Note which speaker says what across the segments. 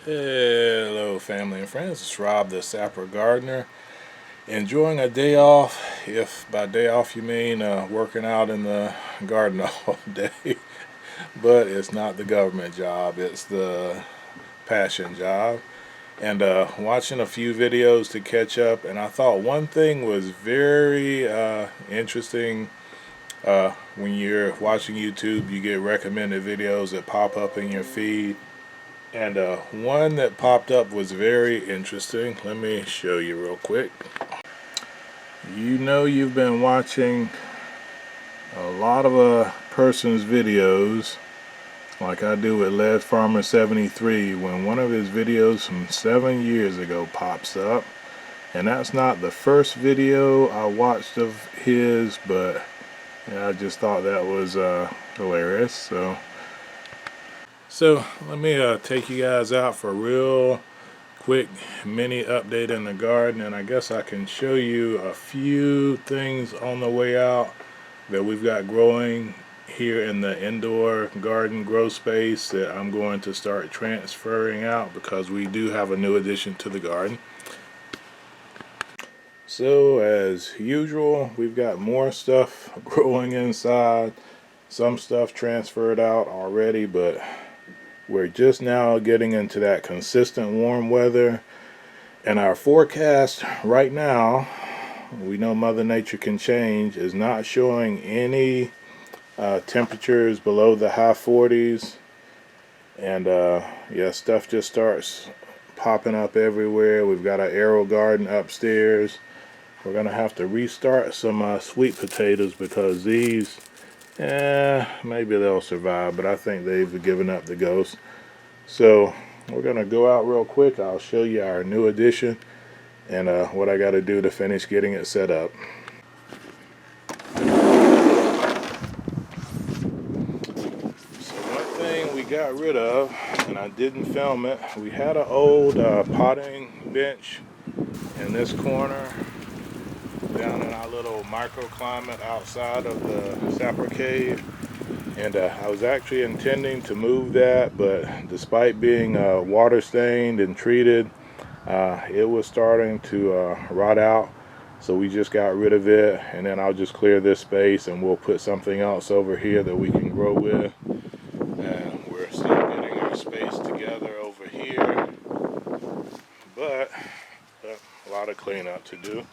Speaker 1: Hello family and friends, it's Rob the Sapper Gardener, enjoying a day off, if by day off you mean working out in the garden all day. But it's not the government job, it's the passion job. And watching a few videos to catch up, and I thought one thing was very interesting. When you're watching YouTube, you get recommended videos that pop up in your feed. And one that popped up was very interesting. Let me show you real quick. You know, you've been watching a lot of a person's videos, like I do with Lead Farmer 73, when one of his videos from 7 years ago pops up. And that's not the first video I watched of his, but yeah, I just thought that was hilarious. So let me take you guys out for a real quick mini update in the garden, and I guess I can show you a few things on the way out that we've got growing here in the indoor garden grow space that I'm going to start transferring out because we do have a new addition to the garden. So as usual, we've got more stuff growing inside, some stuff transferred out already, but we're just now getting into that consistent warm weather, and our forecast right now, we know Mother Nature can change, is not showing any temperatures below the high 40s. And yeah, stuff just starts popping up everywhere. We've got an arrow garden upstairs. We're gonna have to restart some sweet potatoes because these, maybe they'll survive, but I think they've given up the ghost. So we're gonna go out real quick. I'll show you our new addition and what I got to do to finish getting it set up. So one thing we got rid of, and I didn't film it, we had an old potting bench in this corner down in our little microclimate outside of the Sapper cave, and I was actually intending to move that, but despite being water stained and treated, it was starting to rot out, so we just got rid of it. And then I'll just clear this space and we'll put something else over here that we can grow with. And we're still getting our space together over here, but a lot of cleanup to do.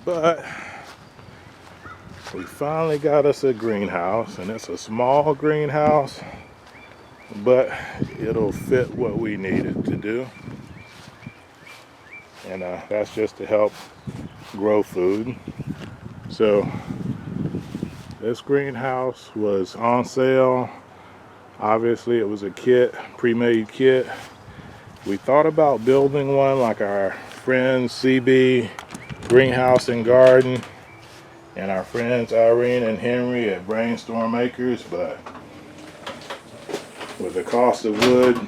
Speaker 1: But we finally got us a greenhouse, and it's a small greenhouse, but it'll fit what we need it to do. And that's just to help grow food. So this greenhouse was on sale. Obviously it was a kit, pre-made kit. We thought about building one like our friends CB Greenhouse and Garden and our friends Irene and Henry at Brainstorm Acres, but with the cost of wood,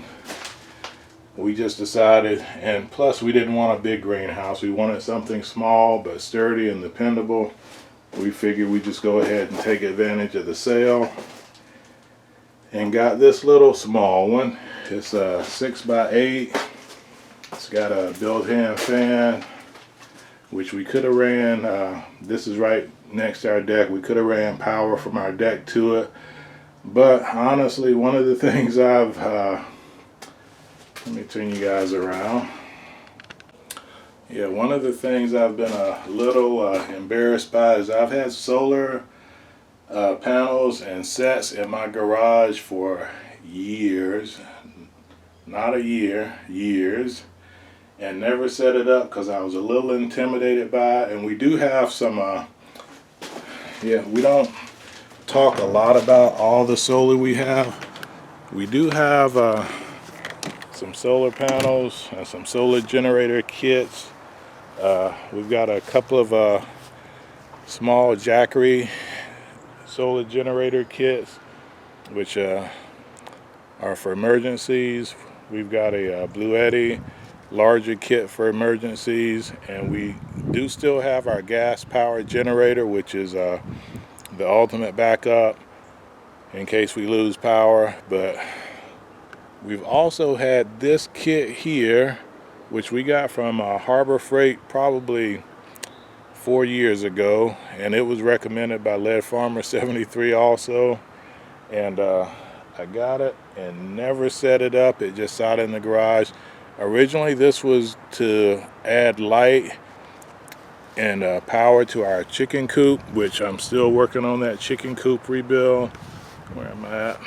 Speaker 1: we just decided, and plus we didn't want a big greenhouse, we wanted something small but sturdy and dependable. We figured we'd just go ahead and take advantage of the sale and got this little small one. It's a 6x8. It's got a built-in fan, which we could have ran, this is right next to our deck, we could have ran power from our deck to it. But honestly, one of the things I've, let me turn you guys around. Yeah, one of the things I've been a little embarrassed by is I've had solar panels and sets in my garage for years, not a year, years, and never set it up because I was a little intimidated by it. And we do have some, yeah, we don't talk a lot about all the solar we have. We do have some solar panels and some solar generator kits. We've got a couple of small Jackery solar generator kits, which are for emergencies. We've got a Blue Eddy larger kit for emergencies, and we do still have our gas powered generator, which is the ultimate backup. in case we lose power. But we've also had this kit here, which we got from Harbor Freight probably 4 years ago, and it was recommended by Lead Farmer 73 also. And I got it and never set it up. It just sat in the garage. Originally this was to add light and power to our chicken coop, which I'm still working on that chicken coop rebuild. Where am I at?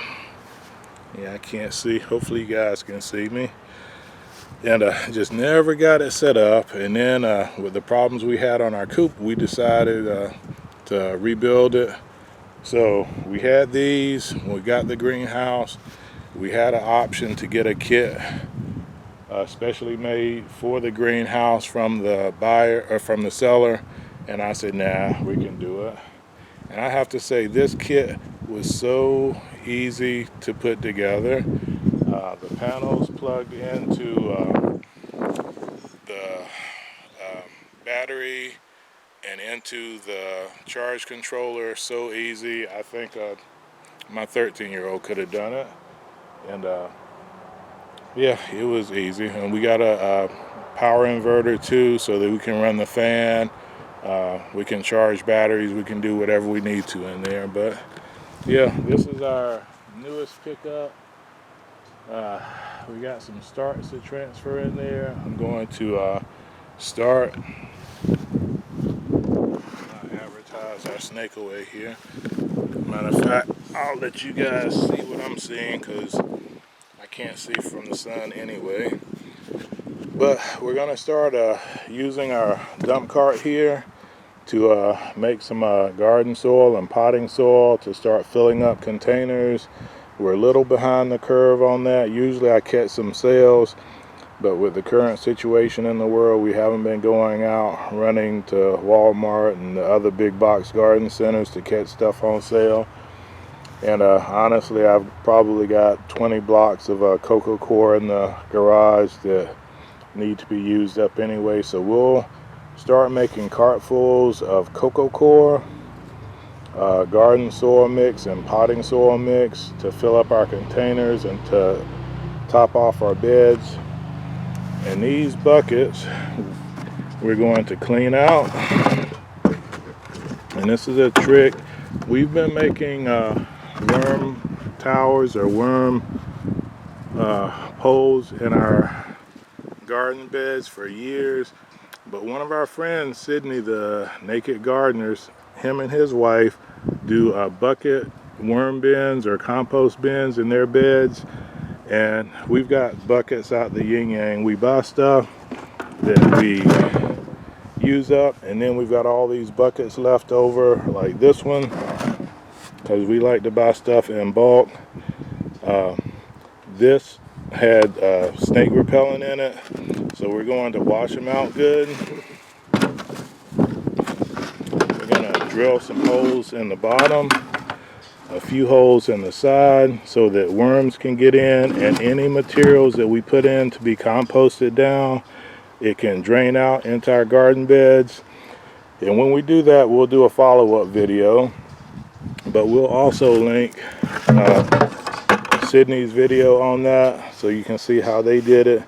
Speaker 1: Yeah, I can't see. Hopefully you guys can see me. And just never got it set up. And then with the problems we had on our coop, we decided to rebuild it. So we had these. We got the greenhouse. We had an option to get a kit specially made for the greenhouse from the buyer or from the seller, and I said, nah, we can do it. And I have to say, this kit was so easy to put together. The panels plugged into the battery and into the charge controller, so easy. I think my 13-year-old could have done it. And yeah, it was easy. And we got a power inverter too, so that we can run the fan. We can charge batteries. We can do whatever we need to in there. But yeah, this is our newest pickup. We got some starts to transfer in there. I'm going to start. Advertise our snake away here. Matter of fact, I'll let you guys see what I'm seeing, because I can't see from the sun anyway. But we're going to start using our dump cart here to make some garden soil and potting soil to start filling up containers. We're a little behind the curve on that. Usually I catch some sales, but with the current situation in the world, we haven't been going out running to Walmart and the other big box garden centers to catch stuff on sale. And honestly, I've probably got 20 blocks of cocoa core in the garage that need to be used up anyway. So we'll start making cartfuls of cocoa core, garden soil mix and potting soil mix to fill up our containers and to top off our beds. And these buckets we're going to clean out. And this is a trick. We've been making worm towers or worm poles in our garden beds for years, but one of our friends, Sydney the Naked Gardeners, him and his wife do bucket worm bins or compost bins in their beds. And we've got buckets out the yin yang. We buy stuff that we use up, and then we've got all these buckets left over, like this one, because we like to buy stuff in bulk. This had snake repellent in it, so we're going to wash them out good. We're going to drill some holes in the bottom, a few holes in the side, so that worms can get in, and any materials that we put in to be composted down, it can drain out into our garden beds. And when we do that, we'll do a follow-up video, but we'll also link Sydney's video on that so you can see how they did it.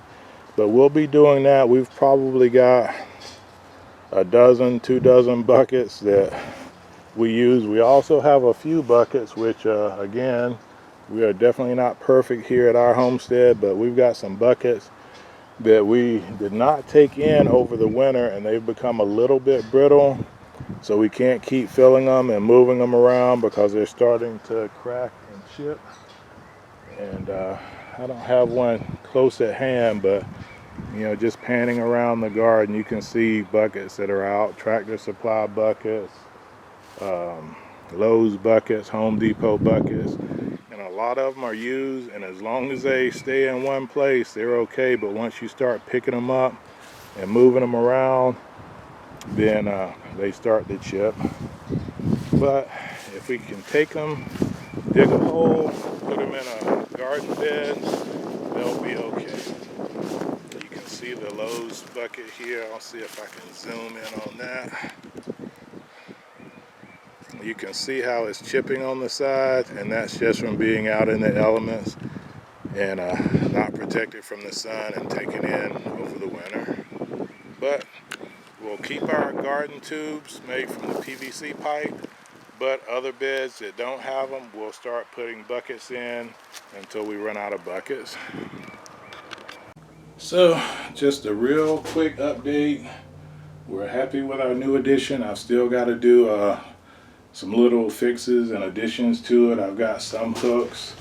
Speaker 1: But we'll be doing that. We've probably got a dozen, 2 dozen buckets that we use. We also have a few buckets which again, we are definitely not perfect here at our homestead, but we've got some buckets that we did not take in over the winter, and they've become a little bit brittle, so we can't keep filling them and moving them around because they're starting to crack and chip. And I don't have one close at hand, but you know, just panning around the garden, you can see buckets that are out, Tractor Supply buckets, Lowe's buckets, Home Depot buckets, and a lot of them are used, and as long as they stay in one place, they're okay. But once you start picking them up and moving them around, then they start to chip. But if we can take them, dig a hole, put them in a garden bed, they'll be okay. You can see the Lowe's bucket here. I'll see if I can zoom in on that. you can see how it's chipping on the side, and that's just from being out in the elements and not protected from the sun and taken in over the winter. But we'll keep our garden tubes made from the PVC pipe, but other beds that don't have them, we'll start putting buckets in until we run out of buckets. So just a real quick update. We're happy with our new addition. I've still got to do some little fixes and additions to it. I've got some hooks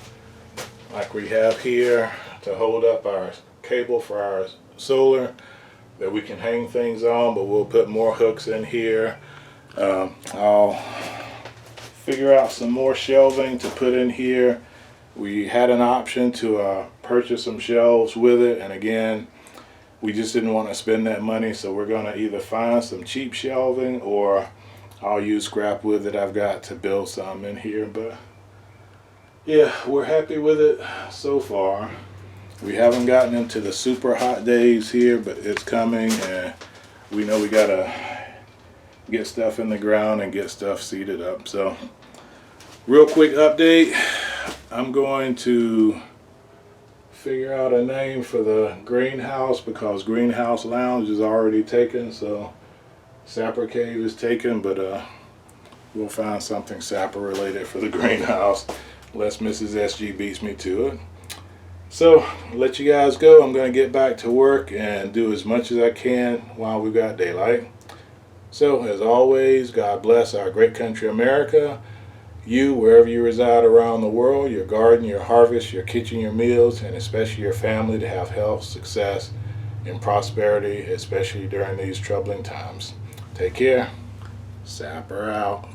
Speaker 1: like we have here to hold up our cable for our solar that we can hang things on, but we'll put more hooks in here. I'll figure out some more shelving to put in here. We had an option to purchase some shelves with it, and again, we just didn't want to spend that money, so we're going to either find some cheap shelving or I'll use scrap wood that I've got to build some in here. But yeah, we're happy with it so far. We haven't gotten into the super hot days here, but it's coming, and we know we gotta get stuff in the ground and get stuff seeded up. So real quick update, I'm going to figure out a name for the greenhouse because Greenhouse Lounge is already taken, so Sapper Cave is taken, but we'll find something Sapper related for the greenhouse unless Mrs. SG beats me to it. So let you guys go. I'm going to get back to work and do as much as I can while we've got daylight. So as always, God bless our great country America. You, wherever you reside around the world, your garden, your harvest, your kitchen, your meals, and especially your family to have health, success, and prosperity, especially during these troubling times. Take care. Sapper out.